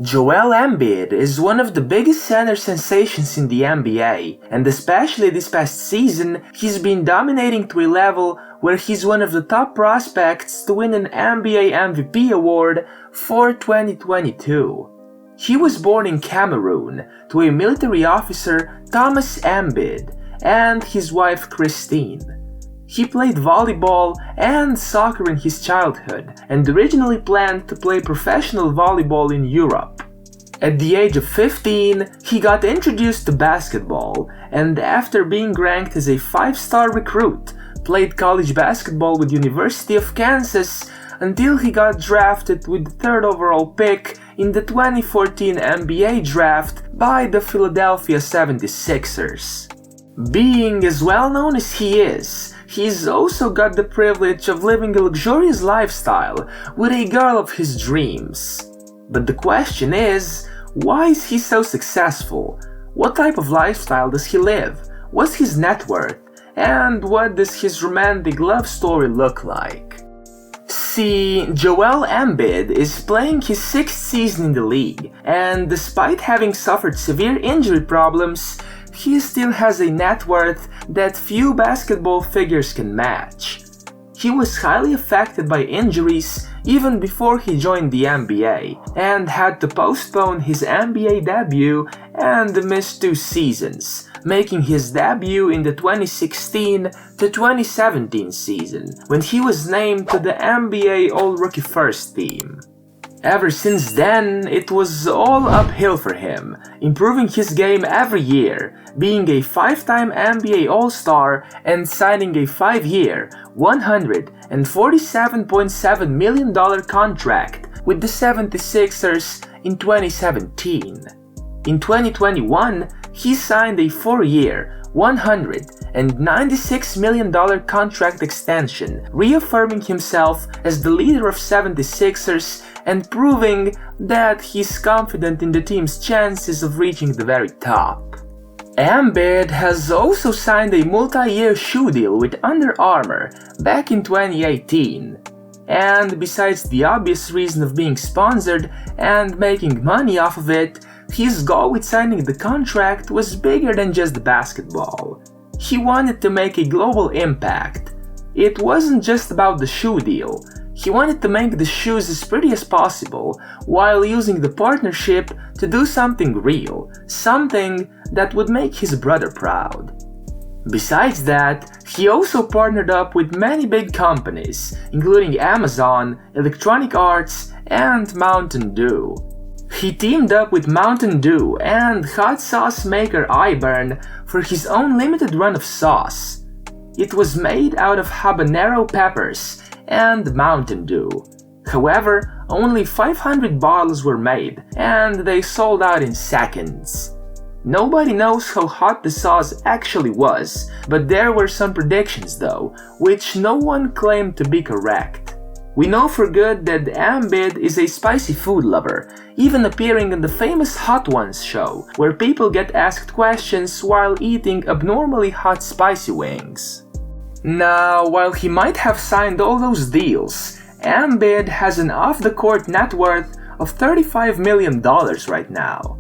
Joel Embiid is one of the biggest center sensations in the NBA, and especially this past season, he's been dominating to a level where he's one of the top prospects to win an NBA MVP award for 2022. He was born in Cameroon to a military officer, Thomas Embiid, and his wife Christine. He played volleyball and soccer in his childhood and originally planned to play professional volleyball in Europe. At the age of 15, he got introduced to basketball and after being ranked as a 5-star recruit, played college basketball with University of Kansas until he got drafted with the 3rd overall pick in the 2014 NBA draft by the Philadelphia 76ers. Being as well known as he is, he's also got the privilege of living a luxurious lifestyle with a girl of his dreams. But the question is, why is he so successful? What type of lifestyle does he live? What's his net worth? And what does his romantic love story look like? See, Joel Embiid is playing his 6th season in the league, and despite having suffered severe injury problems, he still has a net worth that few basketball figures can match. He was highly affected by injuries even before he joined the NBA, and had to postpone his NBA debut and miss 2 seasons, making his debut in the 2016 to 2017 season, when he was named to the NBA All-Rookie First Team. Ever since then, it was all uphill for him, improving his game every year, being a 5-time NBA All-Star and signing a 5-year, $147.7 million contract with the 76ers in 2017. In 2021, he signed a 4-year, $196 million contract extension, reaffirming himself as the leader of 76ers and proving that he's confident in the team's chances of reaching the very top. Embiid has also signed a multi-year shoe deal with Under Armour back in 2018. And besides the obvious reason of being sponsored and making money off of it, his goal with signing the contract was bigger than just basketball. He wanted to make a global impact. It wasn't just about the shoe deal. He wanted to make the shoes as pretty as possible, while using the partnership to do something real, something that would make his brother proud. Besides that, he also partnered up with many big companies, including Amazon, Electronic Arts, and Mountain Dew. He teamed up with Mountain Dew and hot sauce maker iBurn for his own limited run of sauce. It was made out of habanero peppers and Mountain Dew. However, only 500 bottles were made, and they sold out in seconds. Nobody knows how hot the sauce actually was, but there were some predictions though, which no one claimed to be correct. We know for good that Embiid is a spicy food lover, even appearing on the famous Hot Ones show, where people get asked questions while eating abnormally hot spicy wings. Now, while he might have signed all those deals, Embiid has an off-the-court net worth of $35 million right now.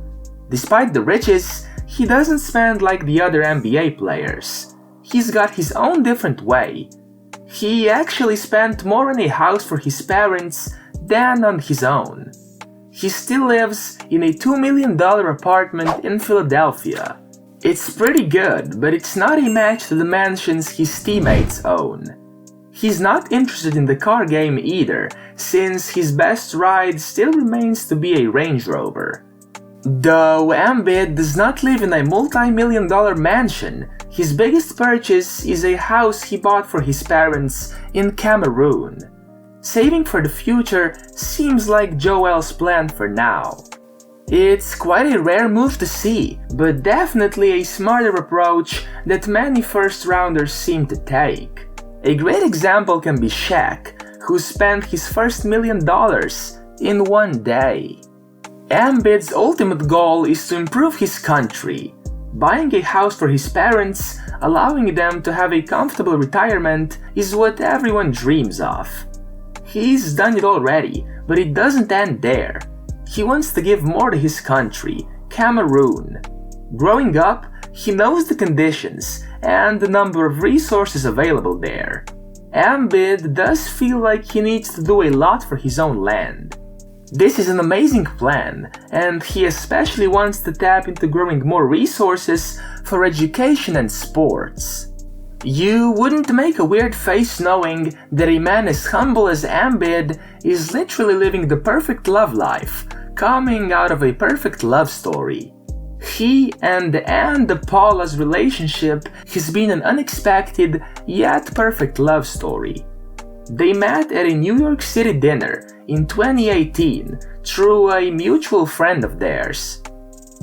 Despite the riches, he doesn't spend like the other NBA players. He's got his own different way. He actually spent more on a house for his parents than on his own. He still lives in a $2 million apartment in Philadelphia. It's pretty good, but it's not a match to the mansions his teammates own. He's not interested in the car game either, since his best ride still remains to be a Range Rover. Though Embiid does not live in a multi-million-dollar mansion, his biggest purchase is a house he bought for his parents in Cameroon. Saving for the future seems like Joel's plan for now. It's quite a rare move to see, but definitely a smarter approach that many first-rounders seem to take. A great example can be Shaq, who spent his first $1 million in one day. Embiid's ultimate goal is to improve his country. Buying a house for his parents, allowing them to have a comfortable retirement, is what everyone dreams of. He's done it already, but it doesn't end there. he wants to give more to his country, Cameroon. Growing up, he knows the conditions and the number of resources available there. Embiid does feel like he needs to do a lot for his own land. This is an amazing plan, and he especially wants to tap into growing more resources for education and sports. You wouldn't make a weird face knowing that a man as humble as Embiid is literally living the perfect love life, coming out of a perfect love story. He and Paula's relationship has been an unexpected yet perfect love story. They met at a New York City dinner in 2018 through a mutual friend of theirs.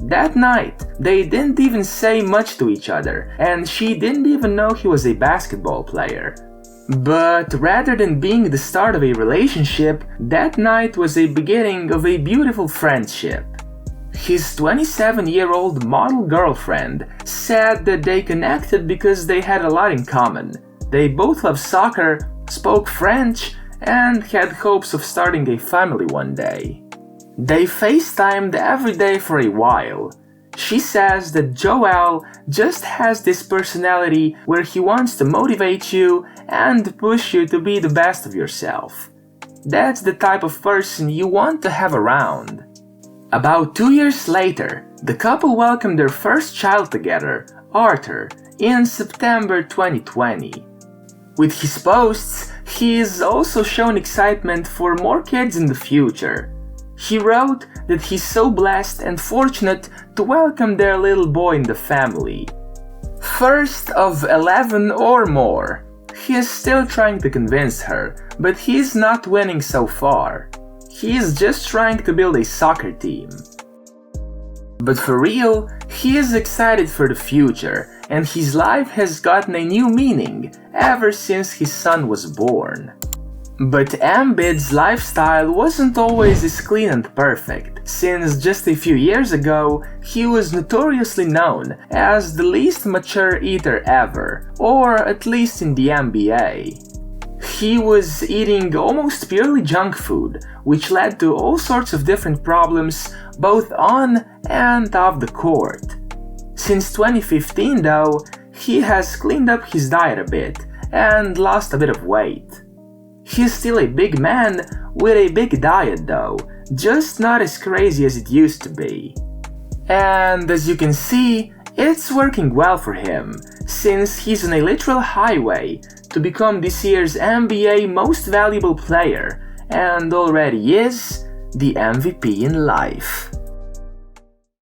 That night, they didn't even say much to each other, and she didn't even know he was a basketball player. But rather than being the start of a relationship, that night was a beginning of a beautiful friendship. His 27-year-old model girlfriend said that they connected because they had a lot in common. They both loved soccer, spoke French, and had hopes of starting a family one day. They FaceTimed every day for a while. She says that Joel just has this personality where he wants to motivate you and push you to be the best of yourself. That's the type of person you want to have around. About 2 years later, the couple welcomed their first child together, Arthur, in September 2020. With his posts, he has also shown excitement for more kids in the future. He wrote that he's so blessed and fortunate to welcome their little boy in the family. First of 11 or more. He is still trying to convince her, but he's not winning so far. He is just trying to build a soccer team. But for real, he is excited for the future, and his life has gotten a new meaning ever since his son was born. But Embiid's lifestyle wasn't always as clean and perfect, since just a few years ago, he was notoriously known as the least mature eater ever, or at least in the NBA. He was eating almost purely junk food, which led to all sorts of different problems both on and off the court. Since 2015 though, he has cleaned up his diet a bit and lost a bit of weight. He's still a big man with a big diet though, just not as crazy as it used to be. And as you can see, it's working well for him, since he's on a literal highway to become this year's NBA Most Valuable Player, and already is the MVP in life.